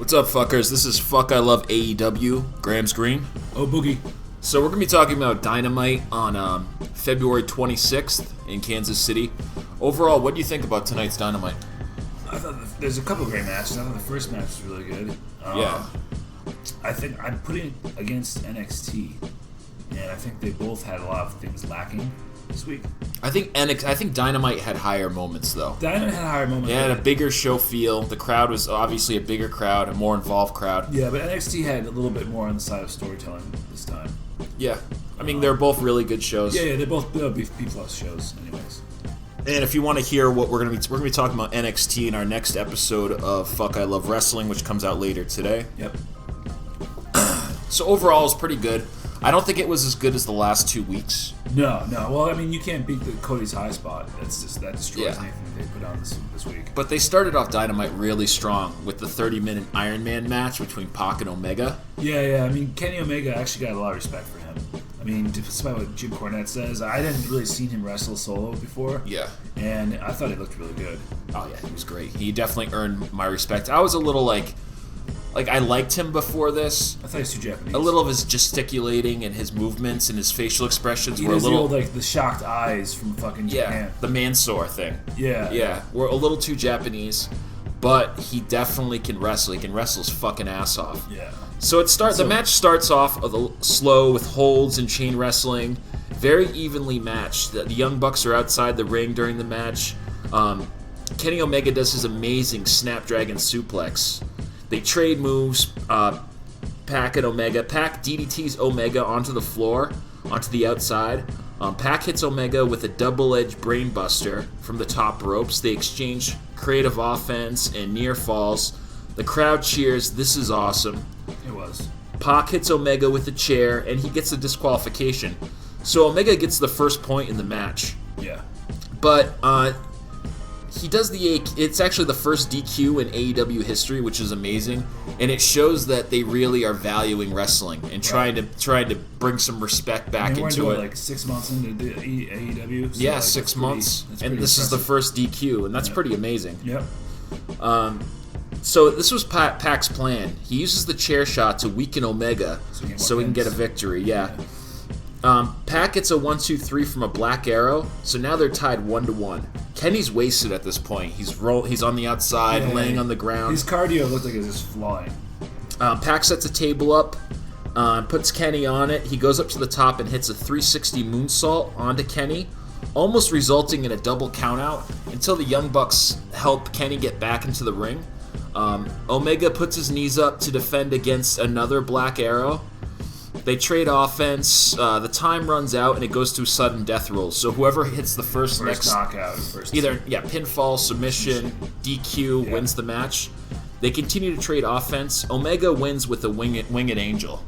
What's up, fuckers? This is Fuck I Love AEW, Graham's Green. Oh, Boogie. So we're going to be talking about Dynamite on February 26th in Kansas City. Overall, what do you think about tonight's Dynamite? I thought there's a couple great matches. I thought the first match was really good. Yeah. I think I'm putting it against NXT, and I think they both had a lot of things lacking this week. I think Dynamite had higher moments, though. Dynamite had higher moments. It had a bigger show feel. The crowd was obviously a bigger crowd, a more involved crowd. Yeah, but NXT had a little bit more on the side of storytelling this time. Yeah. I mean, they're both really good shows. Yeah, they're both B+ shows, anyways. And if you want to hear what we're gonna be talking about NXT in our next episode of Fuck I Love Wrestling, which comes out later today. Yep. So overall, it's pretty good. I don't think it was as good as the last 2 weeks. No. Well, I mean, you can't beat the Cody's high spot. That destroys anything they put on this week. But they started off Dynamite really strong with the 30-minute Iron Man match between Pac and Omega. Yeah. I mean, Kenny Omega actually got a lot of respect for him. I mean, despite what Jim Cornette says, I hadn't really seen him wrestle solo before. Yeah. And I thought he looked really good. Oh, yeah, he was great. He definitely earned my respect. I was a little like I liked him before this. I thought he was too Japanese. A little of his gesticulating and his movements and his facial expressions he were a does little... the shocked eyes from fucking Japan. The Mansoor thing. Yeah. We're a little too Japanese, but he definitely can wrestle. He can wrestle his fucking ass off. Yeah. So the match starts off slow with holds and chain wrestling, very evenly matched. The Young Bucks are outside the ring during the match. Kenny Omega does his amazing Snapdragon suplex. They trade moves, Pac and Omega. Pac DDTs Omega onto the floor, onto the outside. Pac hits Omega with a double-edged brainbuster from the top ropes. They exchange creative offense and near falls. The crowd cheers. This is awesome. It was. Pac hits Omega with a chair, and he gets a disqualification. So Omega gets the first point in the match. Yeah. But he does it's actually the first DQ in AEW history, which is amazing, and it shows that they really are valuing wrestling and trying to bring some respect back into it. Like 6 months into the AEW. So yeah, 6 months, and this is the first DQ, and that's pretty amazing. Yep. So this was Pac's plan. He uses the chair shot to weaken Omega so he can get a victory. Yeah. Pac gets a 1-2-3 from a Black Arrow, so now they're tied 1-1. Kenny's wasted at this point. He's on the outside, laying on the ground. His cardio looked like it was just flying. Pac sets a table up, puts Kenny on it. He goes up to the top and hits a 360 moonsault onto Kenny, almost resulting in a double countout until the Young Bucks help Kenny get back into the ring. Omega puts his knees up to defend against another Black Arrow. They trade offense. The time runs out, and it goes to sudden death rolls. So whoever hits the first knockout, pinfall, submission, DQ wins the match. They continue to trade offense. Omega wins with a winged angel,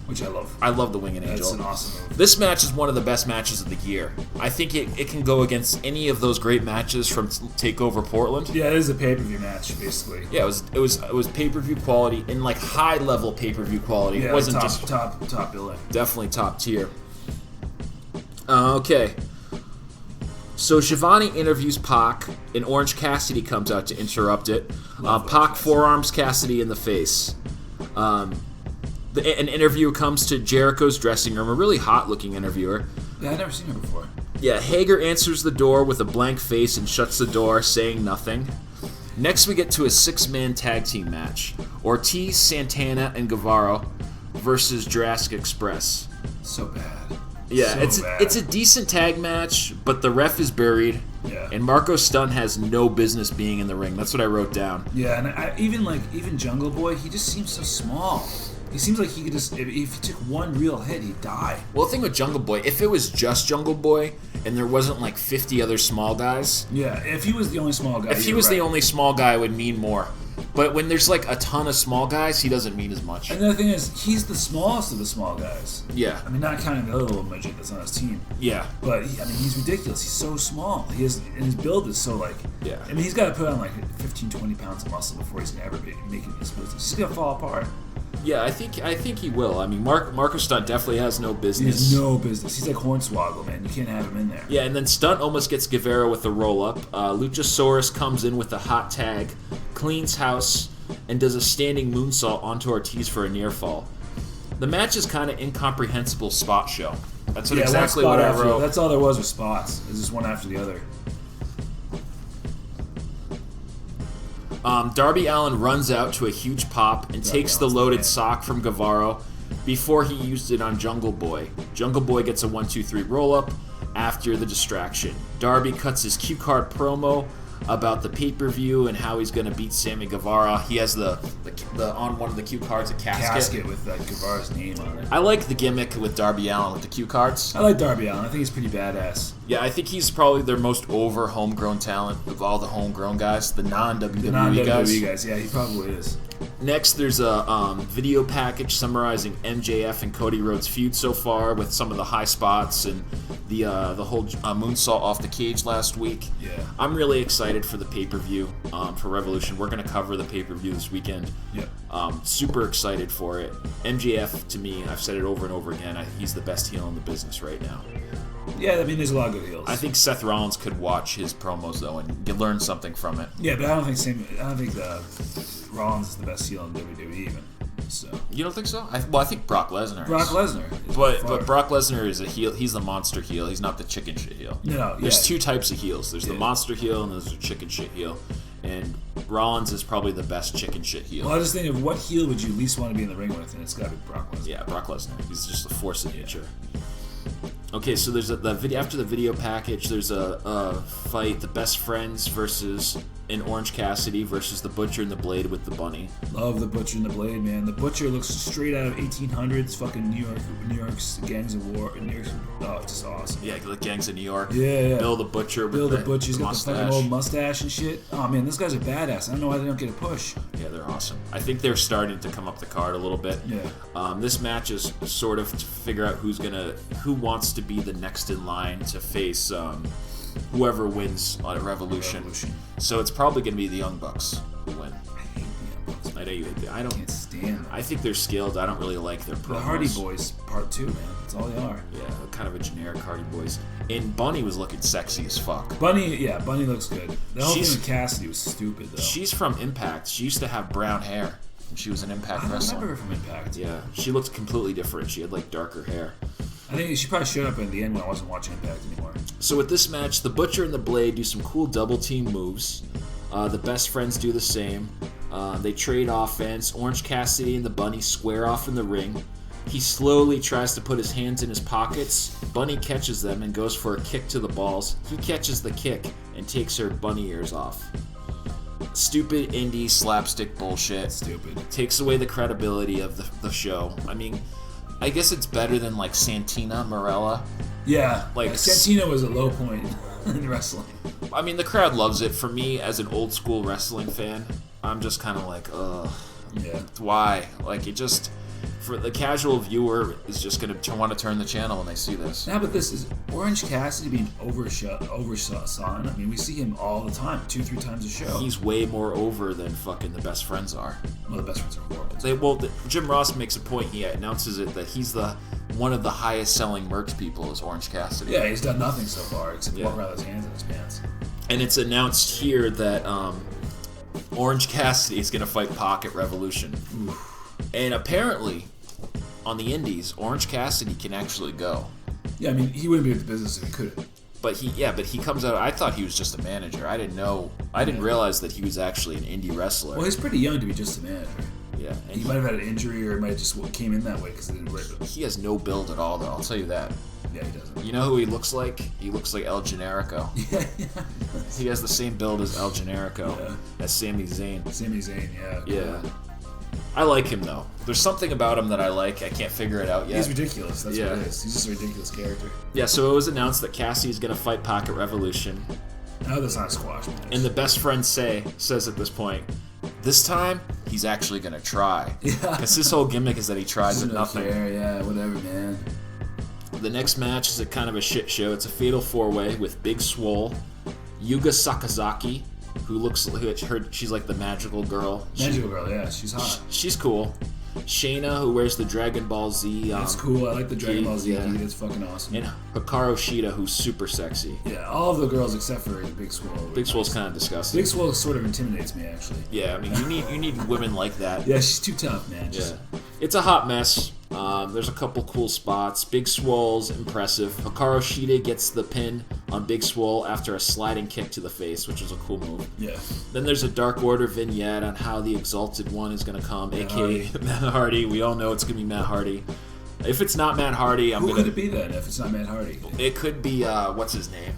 which I love. I love the winged angel. That's an awesome move. This match is one of the best matches of the year. I think it can go against any of those great matches from TakeOver Portland. Yeah, it is a pay-per-view match, basically. Yeah, it was pay-per-view quality and like high-level pay-per-view quality. Yeah, it wasn't top billing. Definitely top tier. Okay. So Shivani interviews Pac, and Orange Cassidy comes out to interrupt it. Pac forearms Cassidy in the face. An interviewer comes to Jericho's dressing room, a really hot-looking interviewer. Yeah, I've never seen her before. Yeah, Hager answers the door with a blank face and shuts the door, saying nothing. Next, we get to a 6-man tag team match. Ortiz, Santana, and Guevara versus Jurassic Express. So bad. Yeah, it's a decent tag match, but the ref is buried. Yeah. And Marco Stunt has no business being in the ring. That's what I wrote down. Yeah, and even Jungle Boy, he just seems so small. He seems like he could just, if he took one real hit, he'd die. Well, the thing with Jungle Boy, if it was just Jungle Boy and there wasn't like 50 other small guys. Yeah, if he was the only small guy. If he was the only small guy, it would mean more. But when there's like a ton of small guys, he doesn't mean as much. And the other thing is, he's the smallest of the small guys. Yeah. I mean, not counting the other little midget that's on his team. Yeah. But, he's ridiculous. He's so small. And his build is so, like... Yeah. I mean, he's got to put on, like, 15, 20 pounds of muscle before he's going to ever be making this business. He's going to fall apart. Yeah, I think he will. I mean, Marco Stunt definitely has no business. He has no business. He's like Hornswoggle, man. You can't have him in there. Yeah, and then Stunt almost gets Guevara with a roll-up. Luchasaurus comes in with a hot tag, cleans house. and does a standing moonsault onto Ortiz for a near fall. The match is kind of incomprehensible spot show. That's exactly what I wrote. That's all there was with spots. It's just one after the other. Darby Allin runs out to a huge pop and takes the loaded sock from Guevara before he used it on Jungle Boy. Jungle Boy gets a 1-2-3 roll-up after the distraction. Darby cuts his cue card promo about the pay-per-view and how he's going to beat Sammy Guevara. He has the on one of the cue cards a casket with Guevara's name on it. I like the gimmick with Darby Allin with the cue cards. I like Darby Allin. I think he's pretty badass. Yeah, I think he's probably their most over homegrown talent of all the homegrown guys, the non-WWE guys. Yeah, he probably is. Next, there's a video package summarizing MJF and Cody Rhodes' feud so far with some of the high spots and the whole moonsault off the cage last week. Yeah. I'm really excited for the pay-per-view for Revolution. We're going to cover the pay-per-view this weekend. Yep. Super excited for it. MJF, to me, I've said it over and over again, he's the best heel in the business right now. Yeah, I mean, there's a lot of good heels. I think Seth Rollins could watch his promos though and learn something from it. Yeah, but I don't think Rollins is the best heel in WWE even. So you don't think so? I think Brock Lesnar. But Brock Lesnar is a heel. He's the monster heel. He's not the chicken shit heel. No, there's two types of heels. There's the monster heel and there's the chicken shit heel. And Rollins is probably the best chicken shit heel. Well, I just think of what heel would you least want to be in the ring with, and it's got to be Brock Lesnar. Yeah, Brock Lesnar. He's just a force of nature. Okay, so there's after the video package, there's a fight: the Best Friends versus Orange Cassidy versus the Butcher and the Blade with the Bunny. Love the Butcher and the Blade, man. The Butcher looks straight out of 1800s, fucking New York's Gangs of War. Oh, it's just awesome. Yeah, the Gangs of New York. Yeah. Bill the Butcher. He's got the fucking old mustache and shit. Oh man, this guy's a badass. I don't know why they don't get a push. Yeah, they're awesome. I think they're starting to come up the card a little bit. Yeah. This match is sort of to figure out who wants to be the next in line to face whoever wins on Revolution. So it's probably going to be the Young Bucks who win. I hate the Young Bucks. I can't stand them. I think they're skilled. I don't really like their promos. The Hardy Boys Part 2, man. That's all they are. Yeah, kind of a generic Hardy Boys. And Bunny was looking sexy as fuck. Bunny looks good. The whole thing with Cassidy was stupid, though. She's from Impact. She used to have brown hair. She was an Impact wrestler. I remember her from Impact. Yeah, she looked completely different. She had like darker hair. I think she probably showed up in the end when I wasn't watching Impact anymore. So with this match, the Butcher and the Blade do some cool double team moves. The Best Friends do the same. They trade offense. Orange Cassidy and the Bunny square off in the ring. He slowly tries to put his hands in his pockets. Bunny catches them and goes for a kick to the balls. He catches the kick and takes her bunny ears off. Stupid indie slapstick bullshit. Stupid. Takes away the credibility of the show. I mean, I guess it's better than like Santina Marella. Yeah, Santina was a low point in wrestling. I mean, the crowd loves it. For me, as an old school wrestling fan, I'm just kind of like, ugh. Yeah. Why? Like, it just... For the casual viewer is just going to want to turn the channel when they see this. Now, but this is Orange Cassidy being overshot. I mean, we see him all the time, 2-3 times a show. He's way more over than fucking the Best Friends are. Well, the Best Friends are horrible. Jim Ross makes a point. He announces it that he's one of the highest selling merch people is Orange Cassidy. Yeah, he's done nothing so far except walk around with his hands in his pants. And it's announced here that Orange Cassidy is going to fight Pac at Revolution. Oof. And apparently, on the indies, Orange Cassidy can actually go. Yeah, I mean, he wouldn't be in the business if he couldn't. But he comes out. I thought he was just a manager. I didn't realize that he was actually an indie wrestler. Well, he's pretty young to be just a manager. Yeah, and he might have had an injury, or it might have just came in that way because they didn't work. He has no build at all, though. I'll tell you that. Yeah, he doesn't. You know who he looks like? He looks like El Generico. Yeah. He has the same build as El Generico, as Sami Zayn. Sami Zayn, yeah. Yeah. I like him, though. There's something about him that I like. I can't figure it out yet. He's ridiculous. That's what it is. He's just a ridiculous character. Yeah, so it was announced that Cassie is going to fight Pac at Revolution. No, that's not a squash match. And the Best Friend says at this point, this time, he's actually going to try. Yeah. Because his whole gimmick is that he tries at nothing. Yeah, whatever, man. The next match is a kind of a shit show. It's a fatal four-way with Big Swole, Yuga Sakazaki, she's like the magical girl. Magical girl, yeah, she's hot. She's cool. Shayna, who wears the Dragon Ball Z. That's cool. I like the Dragon Ball Z. yeah. That's fucking awesome. And Hikaru Shida, who's super sexy. Yeah, all of the girls except for Big Swole. Big Swole's kind of disgusting. Big Swole sort of intimidates me, actually. Yeah, I mean, you need women like that. Yeah, she's too tough, man. Yeah. It's a hot mess. There's a couple cool spots. Big Swole's impressive. Hikaru Shida gets the pin on Big Swole after a sliding kick to the face, which was a cool move. Yeah. Then there's a Dark Order vignette on how the Exalted One is going to come, a.k.a. Matt Hardy. We all know it's going to be Matt Hardy. If it's not Matt Hardy, Who could it be then if it's not Matt Hardy? It could be, what's his name?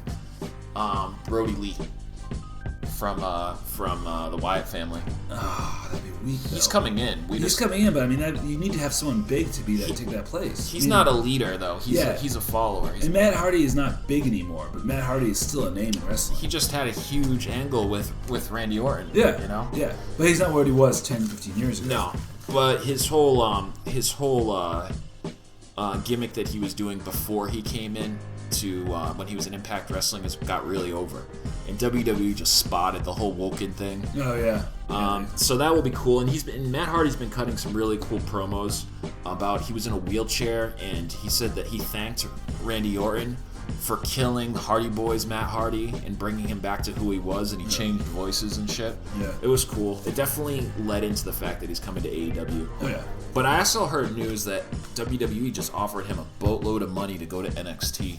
Brody Lee from the Wyatt family. Oh, that'd be weak, though. He's coming in. He's coming in, but I mean, you need to have someone big to be take that place. He's not a leader, though. He's a follower. And Matt Hardy is not big anymore, but Matt Hardy is still a name in wrestling. He just had a huge angle with Randy Orton. Yeah. You know? Yeah. But he's not what he was 10, 15 years ago. No. But his whole gimmick that he was doing before he came in to when he was in Impact Wrestling got really over, and WWE just spotted the whole Woken thing. Oh yeah. So that will be cool. And Matt Hardy's been cutting some really cool promos about he was in a wheelchair, and he said that he thanked Randy Orton for killing the Hardy Boys, Matt Hardy, and bringing him back to who he was, and he changed voices and shit. Yeah. It was cool. It definitely led into the fact that he's coming to AEW. Oh yeah. But I also heard news that WWE just offered him a boatload of money to go to NXT.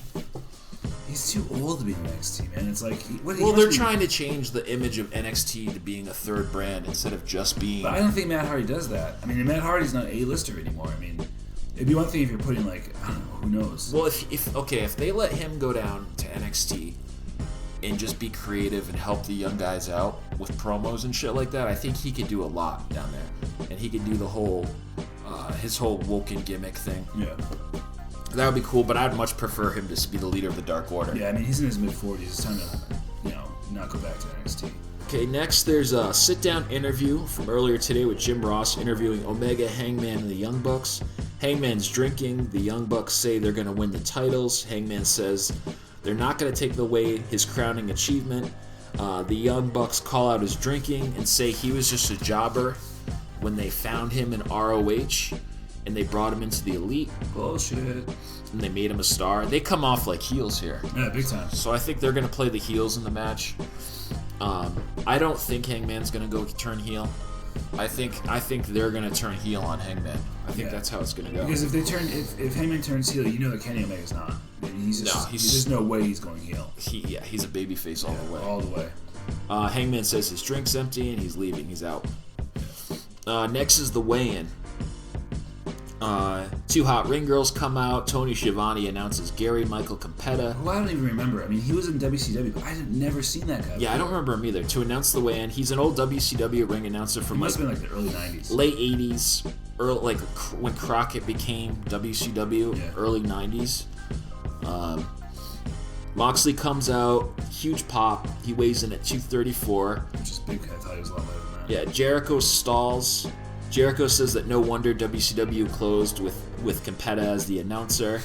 He's too old to be in NXT, man. It's like, they're trying to change the image of NXT to being a third brand instead of just being. But I don't think Matt Hardy does that. I mean, Matt Hardy's not A-lister anymore. I mean, it'd be one thing if you're putting like, I don't know, who knows. Well, if they let him go down to NXT and just be creative and help the young guys out with promos and shit like that, I think he could do a lot down there, and he could do the whole his whole Woken gimmick thing. Yeah. That would be cool, but I'd much prefer him to be the leader of the Dark Order. Yeah, I mean, he's in his mid-40s. It's time to, not go back to NXT. Okay, next there's a sit-down interview from earlier today with Jim Ross interviewing Omega, Hangman, and the Young Bucks. Hangman's drinking. The Young Bucks say they're going to win the titles. Hangman says they're not going to take away his crowning achievement. The Young Bucks call out his drinking and say he was just a jobber when they found him in ROH. And they brought him into the Elite. Bullshit. And they made him a star. They come off like heels here. Yeah, big time. So I think they're going to play the heels in the match. I don't think Hangman's going to go turn heel. I think they're going to turn heel on Hangman. I think that's how it's going to go. Because if Hangman turns heel, you know that Kenny Omega's not. There's no way he's going heel. He's a babyface all the way. All the way. Hangman says his drink's empty and he's leaving. He's out. Next is the weigh-in. Two hot ring girls come out. Tony Schiavone announces Gary Michael Campetta. Who I don't even remember. I mean, he was in WCW, but I had never seen that guy. Yeah, I don't remember him either. To announce the weigh-in, he's an old WCW ring announcer from must have been like the early 90s. Late 80s, like when Crockett became WCW, early 90s. Moxley comes out, huge pop. He weighs in at 234. Which is big. I thought he was a lot better than that. Yeah, Jericho stalls. Jericho says that no wonder WCW closed with Campetta as the announcer.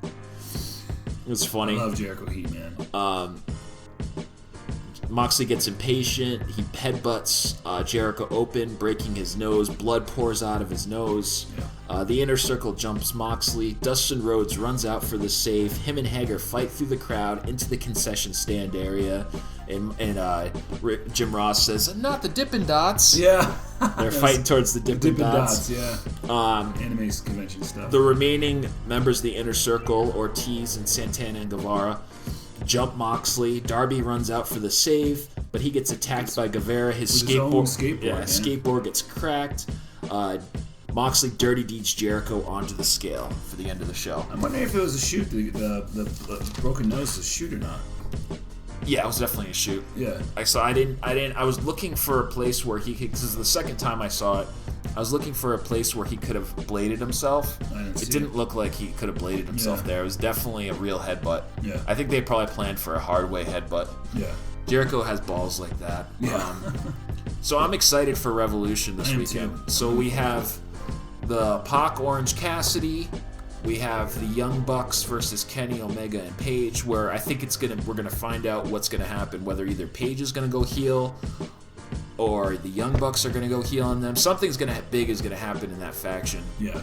It was funny. I love Jericho heat, man. Moxley gets impatient. He headbutts Jericho open, breaking his nose. Blood pours out of his nose. Yeah. The Inner Circle jumps Moxley. Dustin Rhodes runs out for the save. Him and Hager fight through the crowd into the concession stand area. And Jim Ross says, "Not the Dippin' Dots." Yeah. They're fighting towards the Dippin' Dots. Yeah. Anime convention stuff. The remaining members of the Inner Circle, Ortiz and Santana and Guevara, jump Moxley. Darby runs out for the save, but he gets attacked by Guevara. His skateboard gets cracked. Moxley dirty deeds Jericho onto the scale for the end of the show. I'm wondering if it was a shoot. The broken nose was a shoot or not. Yeah, it was definitely a shoot. Yeah. I was looking for a place where he could, because this is the second time I saw it, I was looking for a place where he could have bladed himself. It didn't look like he could have bladed himself there. It was definitely a real headbutt. Yeah. I think they probably planned for a hard way headbutt. Yeah. Jericho has balls like that. Yeah. So I'm excited for Revolution this weekend. Too. So we have the Pac Orange Cassidy. We have the Young Bucks versus Kenny Omega and Paige, where I think we're gonna find out what's gonna happen. Whether either Paige is gonna go heel, or the Young Bucks are going to go heel on them. Something's big is going to happen in that faction. Yeah.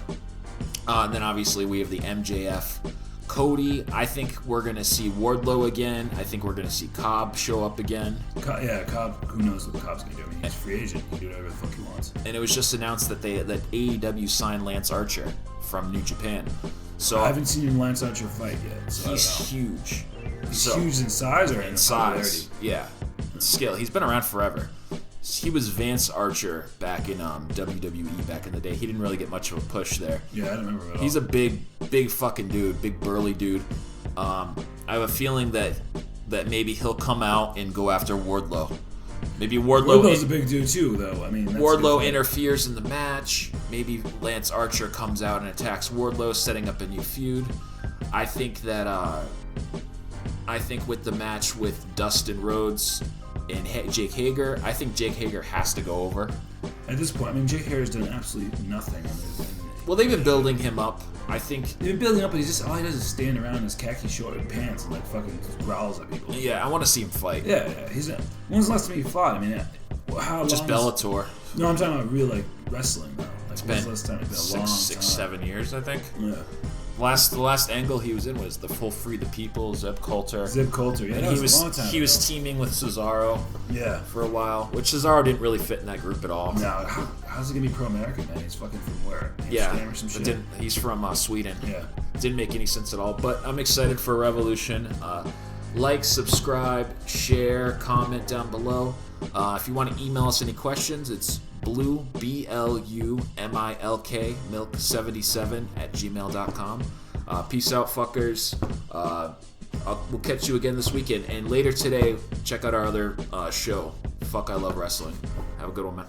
And then obviously we have the MJF, Cody. I think we're going to see Wardlow again. I think we're going to see Cobb show up again. Cobb. Who knows what Cobb's going to do? I mean, he's a free agent. He can do whatever the fuck he wants. And it was just announced that AEW signed Lance Archer from New Japan. So I haven't seen Lance Archer fight yet. So he's huge. He's huge in size or in size? Yeah, skill. He's been around forever. He was Vance Archer back in WWE back in the day. He didn't really get much of a push there. Yeah, I don't remember at all. He's a big fucking dude, big burly dude. I have a feeling that maybe he'll come out and go after Wardlow. Maybe Wardlow's a big dude too, though. I mean, Wardlow interferes in the match. Maybe Lance Archer comes out and attacks Wardlow, setting up a new feud. I think that with the match with Dustin Rhodes and Jake Hager, I think Jake Hager has to go over. At this point, I mean, Jake Hager's done absolutely nothing. Well, they've been building him up. I think they've been building up, but all he does is stand around in his khaki short pants and like fucking growls at people. Yeah, I want to see him fight. Yeah. When's the last time he fought? I mean, how long? Just Bellator. No, I'm talking about real like wrestling though. Like, it's when's been the last time? It's been a long time. 7 years, I think. Yeah. The last angle he was in was the full Free the People, Zeb Coulter. Yeah, and that was a long time he was teaming with Cesaro. Yeah. For a while, which Cesaro didn't really fit in that group at all. No, how's he gonna be pro-American, man? He's fucking from where? Yeah, or some shit? He's from Sweden. Yeah. Didn't make any sense at all. But I'm excited for Revolution. Like, subscribe, share, comment down below. If you want to email us any questions, it's BLUMILK milk77 at gmail.com. Peace out, fuckers. We'll catch you again this weekend. And later today, check out our other show, Fuck I Love Wrestling. Have a good one, man.